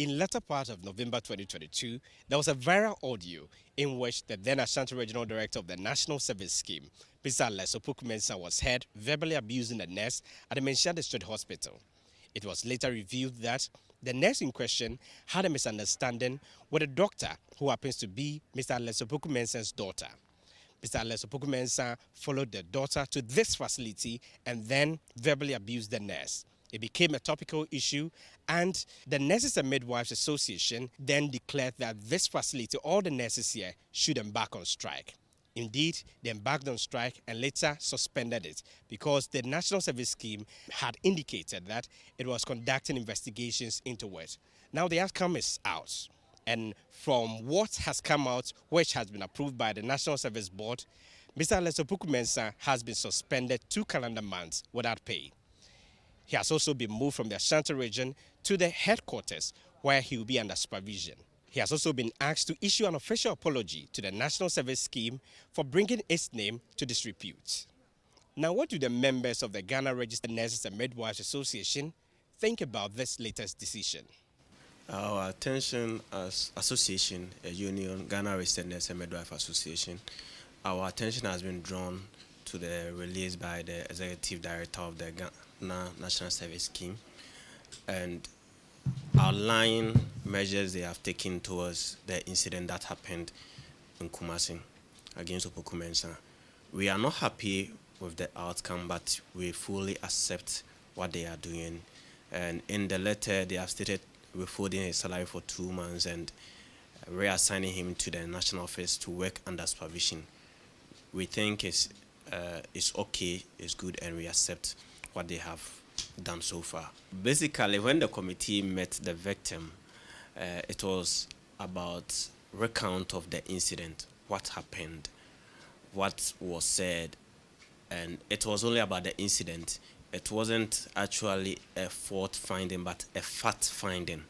In latter part of November 2022, there was a viral audio in which the then Ashanti Regional Director of the National Service Scheme, Mr. Lesopoku Mensah, was heard verbally abusing a nurse at the Menchia District Hospital. It was later revealed that the nurse in question had a misunderstanding with a doctor who happens to be Mr. Lesopoku Mensah's daughter. Mr. Lesopoku Mensah followed the daughter to this facility and then verbally abused the nurse. It became a topical issue, and the Nurses and Midwives Association then declared that this facility, all the nurses here, should embark on strike. Indeed, they embarked on strike and later suspended it because the National Service Scheme had indicated that it was conducting investigations into it. Now the outcome is out. And from what has come out, which has been approved by the National Service Board, Mr. Lesopoku Mensah has been suspended 2 calendar months without pay. He has also been moved from the Ashanti region to the headquarters where he will be under supervision. He has also been asked to issue an official apology to the National Service Scheme for bringing its name to disrepute. Now, what do the members of the Ghana Registered Nurses and Midwives Association think about this latest decision? Our attention as association, a union, Ghana Registered Nurses and Midwives Association, our attention has been drawn to the release by the Executive Director of the Ghana National Service Scheme and outline measures they have taken towards the incident that happened in Kumasi against Opoku Mensah. We are not happy with the outcome, but we fully accept what they are doing. And in the letter, they have stated withholding his salary for 2 months and reassigning him to the national office to work under supervision. We think it's okay, it's good, and we accept what they have done so far. Basically, when the committee met the victim, it was about recount of the incident, what happened, what was said, and it was only about the incident. It wasn't actually a fault finding, but a fact finding.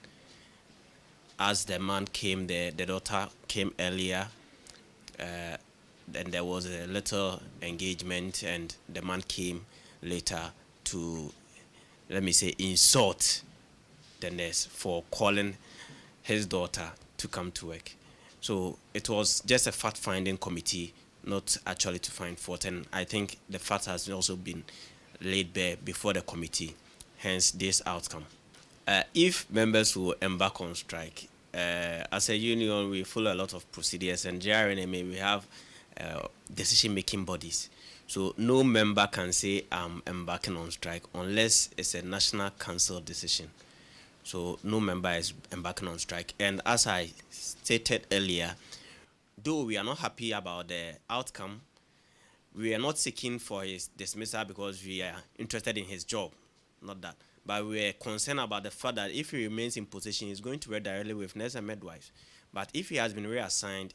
As the man came there, the daughter came earlier, then there was a little engagement, and the man came later to, let me say, insult the nurse for calling his daughter to come to work. So it was just a fact-finding committee, not actually to find fault. And I think the fact has also been laid bare before the committee, hence this outcome. If members will embark on strike, as a union, we follow a lot of procedures, and GRNMA, we have decision-making bodies. So no member can say I'm embarking on strike unless it's a national council decision. So no member is embarking on strike. And as I stated earlier, though we are not happy about the outcome, we are not seeking for his dismissal because we are interested in his job, not that. But we are concerned about the fact that if he remains in position, he's going to work directly with nurses and midwives. But if he has been reassigned,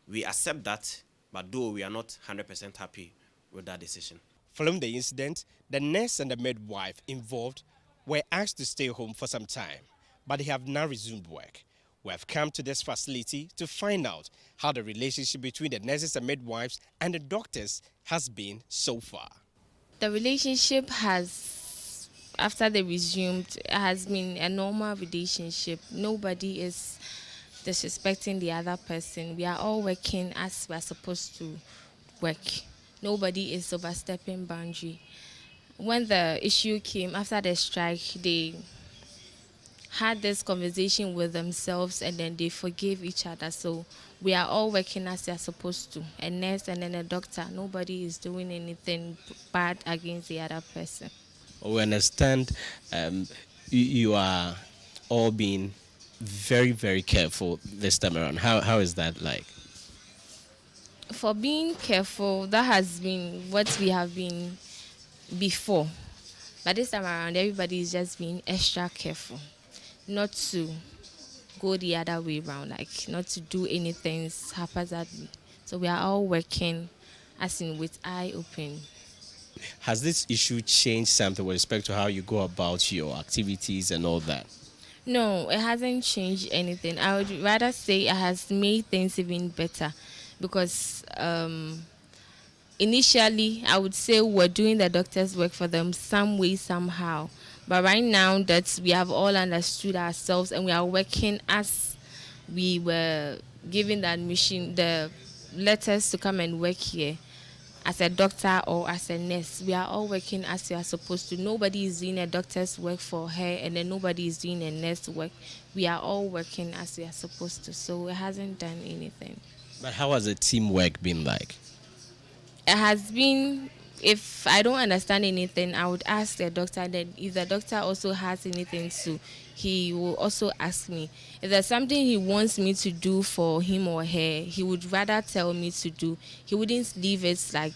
we accept that, but though we are not 100% happy with that decision. Following the incident, the nurse and the midwife involved were asked to stay home for some time, but they have now resumed work. We have come to this facility to find out how the relationship between the nurses and midwives and the doctors has been so far. The relationship has, after they resumed, has been a normal relationship. Nobody is disrespecting the other person. We are all working as we are supposed to work. Nobody is overstepping boundary. When the issue came after the strike, they had this conversation with themselves and then they forgave each other. So we are all working as we are supposed to. A nurse and then a doctor. Nobody is doing anything bad against the other person. We understand you are all being very, very careful this time around. How is that like? For being careful, that has been what we have been before. But this time around, everybody is just being extra careful. Not to go the other way around, like not to do anything haphazardly. So we are all working as in with eye open. Has this issue changed something with respect to how you go about your activities and all that? No, it hasn't changed anything. I would rather say it has made things even better because initially I would say we're doing the doctor's work for them some way, somehow. But right now that we have all understood ourselves and we are working as we were given the admission, the letters to come and work here as a doctor or as a nurse, we are all working as we are supposed to. Nobody is doing a doctor's work for her, and then nobody is doing a nurse work. We are all working as we are supposed to. So it hasn't done anything. But how has the teamwork been like? It has been, if I don't understand anything, I would ask the doctor. Then if the doctor also has anything to, he will also ask me. If there's something he wants me to do for him or her, he would rather tell me to do. He wouldn't leave it like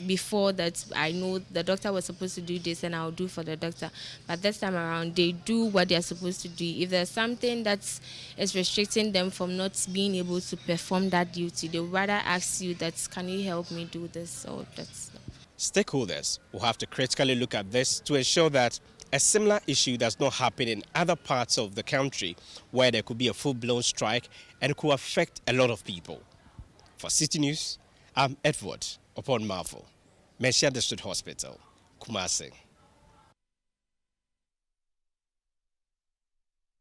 before that I know the doctor was supposed to do this and I'll do for the doctor. But this time around, they do what they're supposed to do. If there's something that is restricting them from not being able to perform that duty, they would rather ask you that, can you help me do this? Or that's. Stakeholders will have to critically look at this to ensure that a similar issue does not happen in other parts of the country where there could be a full-blown strike and could affect a lot of people. For Citi News, I'm Edward Upon Marvel, Mensia District Hospital, Kumasi.